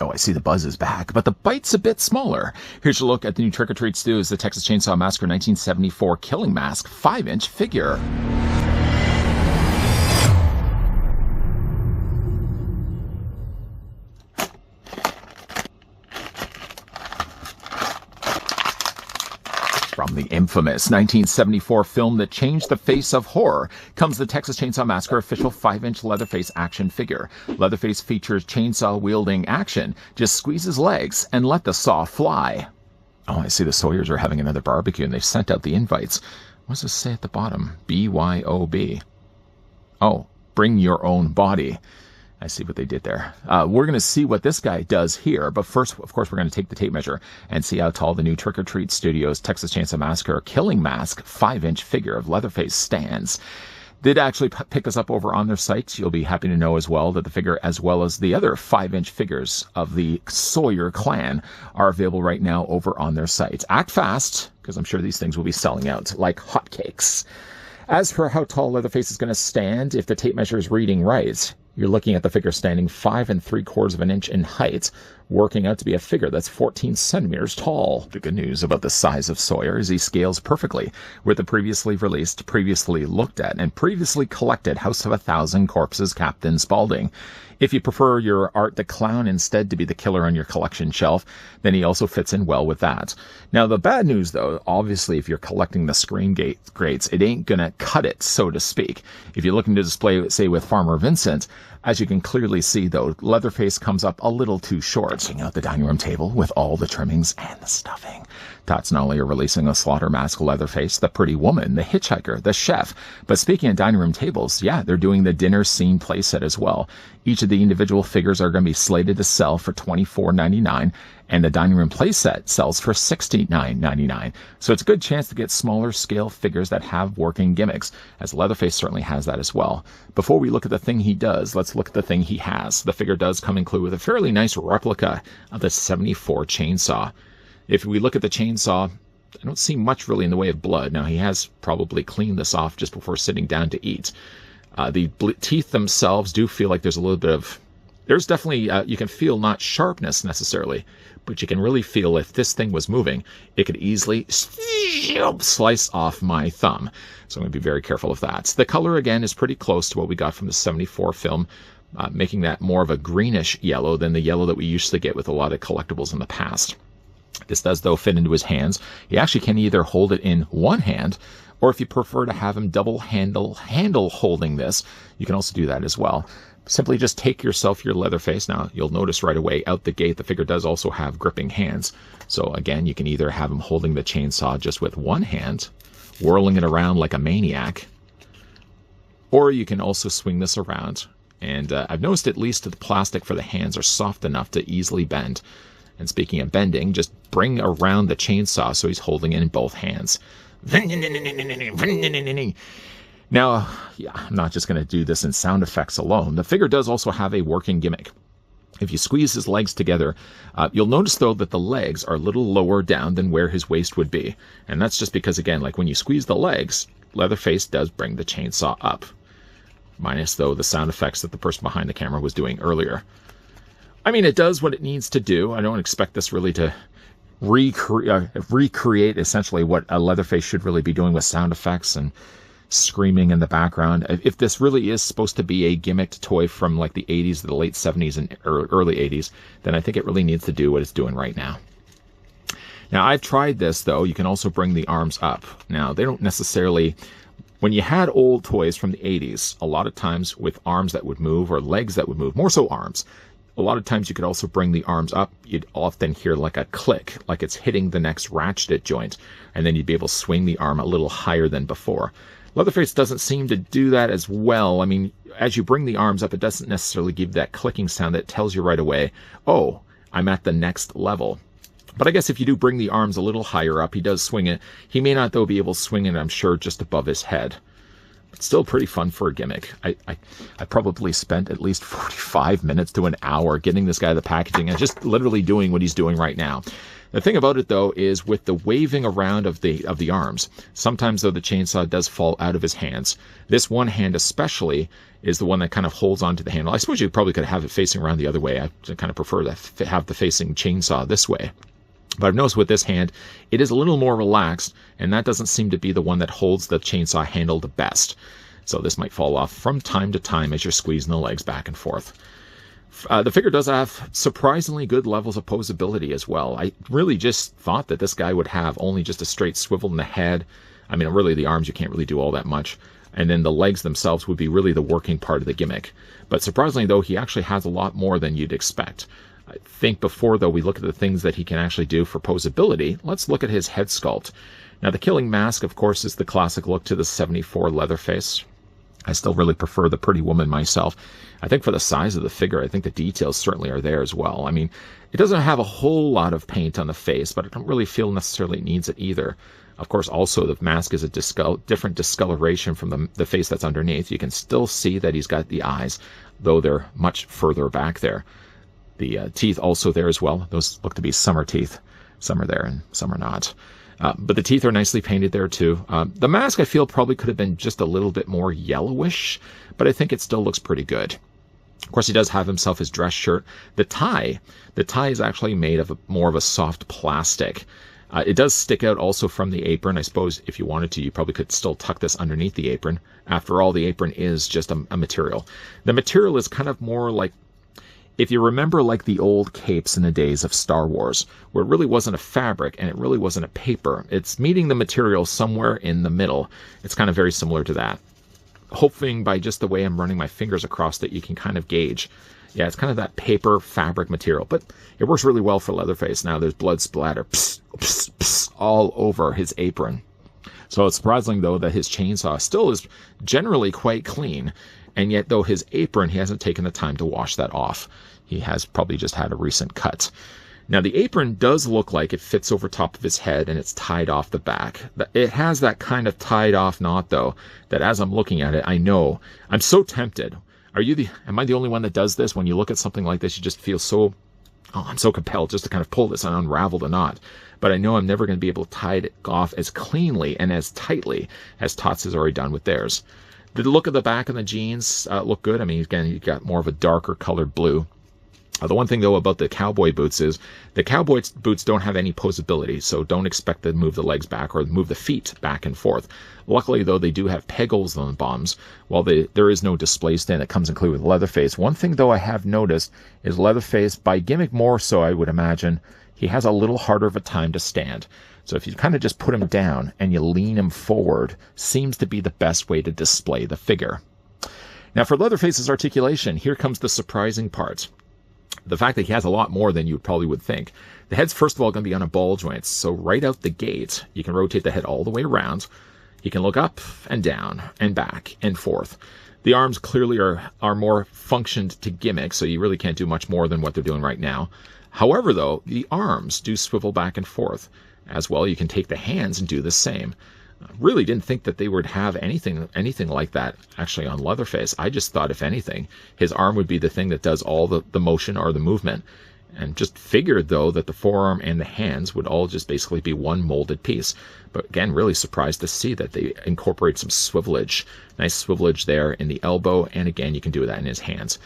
Oh, I see the buzz is back, but the bite's a bit smaller. Here's a look at the new Trick or Treat Stew. Is the Texas Chainsaw Massacre 1974 Killing Mask 5-inch figure. From the infamous 1974 film that changed the face of horror comes the Texas Chainsaw Massacre official 5-inch Leatherface action figure. Leatherface features chainsaw-wielding action. Just squeeze his legs and let the saw fly. Oh, I see the Sawyers are having another barbecue and they've sent out the invites. What does this say at the bottom? BYOB. Oh, bring your own body. I see what they did there. We're going to see what this guy does here. But first, of course, we're going to take the tape measure and see how tall the new Trick or Treat Studios Texas Chainsaw Massacre Killing Mask 5-inch figure of Leatherface stands. Did actually pick this up over on their site. You'll be happy to know as well that the figure, as well as the other 5-inch figures of the Sawyer clan, are available right now over on their site. Act fast, because I'm sure these things will be selling out like hotcakes. As for how tall Leatherface is going to stand, if the tape measure is reading right, you're looking at the figure standing 5 3/4 of an inch in height, working out to be a figure that's 14 centimeters tall. The good news about the size of Sawyer is he scales perfectly with the previously released, previously looked at, and previously collected House of 1,000 Corpses Captain Spaulding. If you prefer your Art the Clown instead to be the killer on your collection shelf, then he also fits in well with that. Now, the bad news, though, obviously, if you're collecting the screen grates, it ain't gonna cut it, so to speak. If you're looking to display, say, with Farmer Vincent, as you can clearly see, though, Leatherface comes up a little too short. Checking out the dining room table with all the trimmings and the stuffing. Tots not only are releasing a slaughter mask Leatherface, the pretty woman, the hitchhiker, the chef, but speaking of dining room tables, yeah, they're doing the dinner scene playset as well. Each of the individual figures are going to be slated to sell for $24.99, and the dining room playset sells for $69.99. So it's a good chance to get smaller scale figures that have working gimmicks, as Leatherface certainly has that as well. Before we look at the thing he does, let's look at the thing he has. The figure does come included with a fairly nice replica of the 74 chainsaw. If we look at the chainsaw, I don't see much really in the way of blood. Now, he has probably cleaned this off just before sitting down to eat. The teeth themselves do feel like there's a little bit of... There's definitely... you can feel not sharpness necessarily, but you can really feel if this thing was moving, it could easily slice off my thumb. So I'm going to be very careful of that. The color, again, is pretty close to what we got from the 74 film, making that more of a greenish yellow than the yellow that we used to get with a lot of collectibles in the past. This does, though, fit into his hands. He actually can either hold it in one hand, or if you prefer to have him double handle holding this, you can also do that as well. Simply just take yourself your Leatherface. Now, you'll notice right away out the gate, the figure does also have gripping hands. So again, you can either have him holding the chainsaw just with one hand, whirling it around like a maniac, or you can also swing this around. And I've noticed at least the plastic for the hands are soft enough to easily bend. And speaking of bending, just bring around the chainsaw so he's holding it in both hands. Now, yeah, I'm not just going to do this in sound effects alone. The figure does also have a working gimmick. If you squeeze his legs together, you'll notice, though, that the legs are a little lower down than where his waist would be. And that's just because, again, like when you squeeze the legs, Leatherface does bring the chainsaw up. Minus, though, the sound effects that the person behind the camera was doing earlier. I mean, it does what it needs to do. I don't expect this really to recreate essentially what a Leatherface should really be doing with sound effects and screaming in the background. If this really is supposed to be a gimmicked toy from like the 80s to the late 70s and early 80s, then I think it really needs to do what it's doing right now. Now, I've tried this, though. You can also bring the arms up. Now, they don't necessarily... When you had old toys from the 80s, a lot of times with arms that would move or legs that would move, more so arms, a lot of times you could also bring the arms up. You'd often hear like a click, like it's hitting the next ratchet joint, and then you'd be able to swing the arm a little higher than before. Leatherface doesn't seem to do that as well. I mean, as you bring the arms up, it doesn't necessarily give that clicking sound that tells you right away, oh, I'm at the next level. But I guess if you do bring the arms a little higher up, he does swing it. He may not, though, be able to swing it, I'm sure, just above his head. But still pretty fun for a gimmick. I probably spent at least 45 minutes to an hour getting this guy the packaging and just literally doing what he's doing right now. The thing about it, though, is with the waving around of the arms, sometimes, though, the chainsaw does fall out of his hands. This one hand especially is the one that kind of holds onto the handle. I suppose you probably could have it facing around the other way. I kind of prefer to have the facing chainsaw this way. But I've noticed with this hand, it is a little more relaxed, and that doesn't seem to be the one that holds the chainsaw handle the best. So this might fall off from time to time as you're squeezing the legs back and forth. The figure does have surprisingly good levels of posability as well. I really just thought that this guy would have only just a straight swivel in the head. I mean, really, the arms, you can't really do all that much. And then the legs themselves would be really the working part of the gimmick. But surprisingly, though, he actually has a lot more than you'd expect. I think before, though, we look at the things that he can actually do for posability, let's look at his head sculpt. Now, the killing mask, of course, is the classic look to the 74 Leatherface. I still really prefer the Pretty Woman myself. I think for the size of the figure, I think the details certainly are there as well. I mean, it doesn't have a whole lot of paint on the face, but I don't really feel necessarily it needs it either. Of course, also the mask is a different discoloration from the face that's underneath. You can still see that he's got the eyes, though they're much further back there. The teeth also there as well. Those look to be summer teeth. Some are there and some are not. But the teeth are nicely painted there too. The mask, I feel, probably could have been just a little bit more yellowish, but I think it still looks pretty good. Of course, he does have himself his dress shirt. The tie is actually made of more of a soft plastic. It does stick out also from the apron. I suppose if you wanted to, you probably could still tuck this underneath the apron. After all, the apron is just a material. The material is kind of more like, if you remember, like the old capes in the days of Star Wars, where it really wasn't a fabric and it really wasn't a paper. It's meeting the material somewhere in the middle. It's kind of very similar to that. Hoping by just the way I'm running my fingers across that you can kind of gauge. Yeah, it's kind of that paper fabric material, but it works really well for Leatherface. Now there's blood splatter all over his apron. So it's surprising, though, that his chainsaw still is generally quite clean. And yet, though, his apron, he hasn't taken the time to wash that off. He has probably just had a recent cut. Now, the apron does look like it fits over top of his head and it's tied off the back. It has that kind of tied off knot, though, that as I'm looking at it, I know. I'm so tempted. Am I the only one that does this? When you look at something like this, you just feel so, I'm so compelled just to kind of pull this and unravel the knot. But I know I'm never going to be able to tie it off as cleanly and as tightly as Tots has already done with theirs. The look of the back of the jeans look good. I mean, again, you've got more of a darker colored blue. The one thing, though, about the cowboy boots is the cowboy boots don't have any posability, so don't expect to move the legs back or move the feet back and forth. Luckily, though, they do have peg holes on the bottoms. While there is no display stand that comes included with Leatherface. One thing, though, I have noticed is Leatherface, by gimmick more so, I would imagine, he has a little harder of a time to stand. So if you kind of just put him down and you lean him forward, seems to be the best way to display the figure. Now, for Leatherface's articulation, here comes the surprising part. The fact that he has a lot more than you probably would think. The head's first of all going to be on a ball joint, so right out the gate, you can rotate the head all the way around. You can look up and down and back and forth. The arms clearly are more functioned to gimmick, so you really can't do much more than what they're doing right now. However, though, the arms do swivel back and forth. As well, you can take the hands and do the same. Really didn't think that they would have anything like that actually on Leatherface. I just thought, if anything, his arm would be the thing that does all the motion or the movement. And just figured, though, that the forearm and the hands would all just basically be one molded piece. But again, really surprised to see that they incorporate some swivelage. Nice swivelage there in the elbow, and again, you can do that in his hands.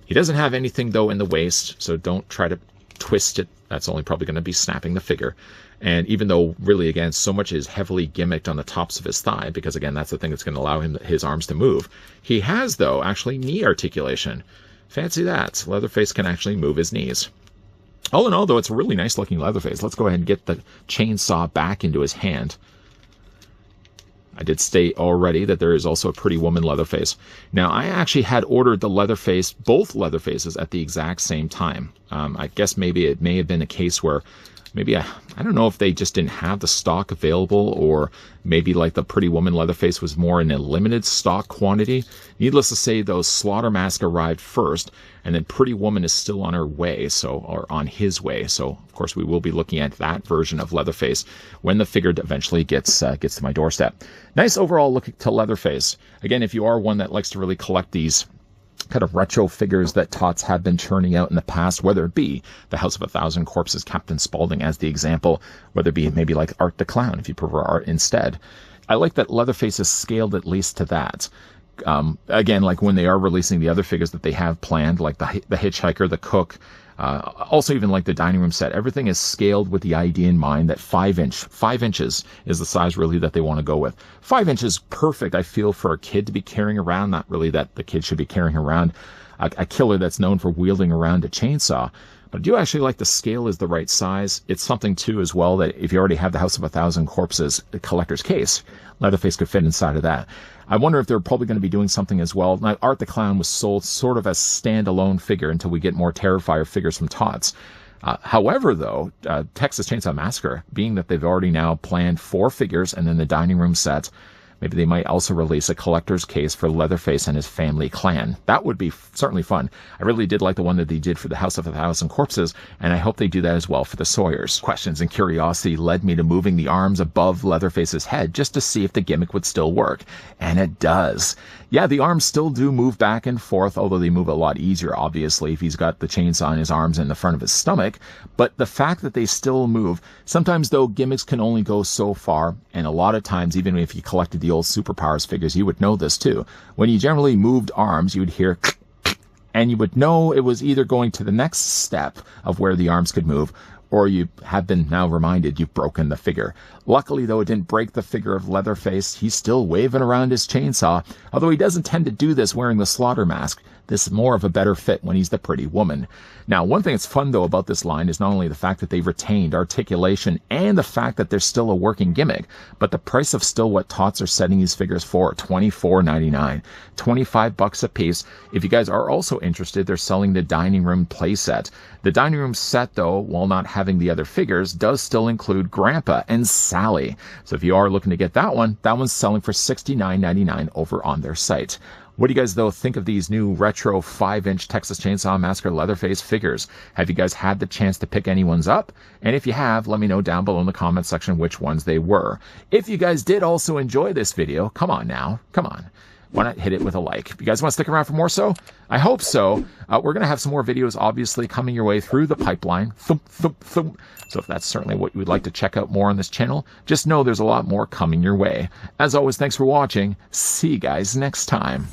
He doesn't have anything, though, in the waist, so don't try to twist it. That's only probably going to be snapping the figure. And even though, really, again, so much is heavily gimmicked on the tops of his thigh, because, again, that's the thing that's going to allow his arms to move. He has, though, actually knee articulation. Fancy that. Leatherface can actually move his knees. All in all, though, it's a really nice-looking Leatherface. Let's go ahead and get the chainsaw back into his hand. I did state already that there is also a Pretty Woman Leatherface. Now, I actually had ordered the Leatherface, both Leatherfaces, at the exact same time. I guess maybe it may have been a case where maybe, I don't know if they just didn't have the stock available, or maybe like the Pretty Woman Leatherface was more in a limited stock quantity. Needless to say, though, Slaughter Mask arrived first, and then Pretty Woman is still on her way, or on his way. So, of course, we will be looking at that version of Leatherface when the figure eventually gets to my doorstep. Nice overall look to Leatherface. Again, if you are one that likes to really collect these kind of retro figures that Tots have been churning out in the past, whether it be the House of a Thousand Corpses, Captain Spaulding as the example, whether it be maybe like Art the Clown, if you prefer Art instead. I like that Leatherface is scaled at least to that. Again, like when they are releasing the other figures that they have planned, like the Hitchhiker, the Cook, also even like the dining room set, everything is scaled with the idea in mind that 5 inches is the size really that they want to go with. 5 inches perfect, I feel, for a kid to be carrying around. Not really that the kid should be carrying around a killer that's known for wielding around a chainsaw. But I do actually like the scale is the right size. It's something too as well that if you already have the House of a Thousand Corpses collector's case, Leatherface could fit inside of that. I wonder if they're probably going to be doing something as well. Now, Art the Clown was sold sort of as standalone figure until we get more Terrifier figures from Tots. However, though, Texas Chainsaw Massacre, being that they've already now planned 4 figures and then the dining room set, maybe they might also release a collector's case for Leatherface and his family clan. That would be certainly fun. I really did like the one that they did for the House of a Thousand Corpses, and I hope they do that as well for the Sawyers. Questions and curiosity led me to moving the arms above Leatherface's head just to see if the gimmick would still work. And it does. Yeah, the arms still do move back and forth, although they move a lot easier, obviously, if he's got the chainsaw in his arms in the front of his stomach. But the fact that they still move, sometimes, though, gimmicks can only go so far, and a lot of times, even if you collected the old Superpowers figures, you would know this too. When you generally moved arms, you would hear and you would know it was either going to the next step of where the arms could move, or you have been now reminded you've broken the figure. Luckily, though, it didn't break the figure of Leatherface. He's still waving around his chainsaw, although he doesn't tend to do this wearing the slaughter mask. This is more of a better fit when he's the pretty woman. Now, one thing that's fun, though, about this line is not only the fact that they've retained articulation and the fact that there's still a working gimmick, but the price of still what Tots are setting these figures for, $24.99, $25 a piece. If you guys are also interested, they're selling the dining room playset. The dining room set, though, while not having the other figures, does still include Grandpa and Sally. So if you are looking to get that one's selling for $69.99 over on their site. What do you guys, though, think of these new retro 5-inch Texas Chainsaw Massacre Leatherface figures? Have you guys had the chance to pick any ones up? And if you have, let me know down below in the comment section which ones they were. If you guys did also enjoy this video, come on now, come on. Why not hit it with a like? If you guys want to stick around for more so? I hope so. We're going to have some more videos, obviously, coming your way through the pipeline. Thump, thump, thump. So if that's certainly what you would like to check out more on this channel, just know there's a lot more coming your way. As always, thanks for watching. See you guys next time.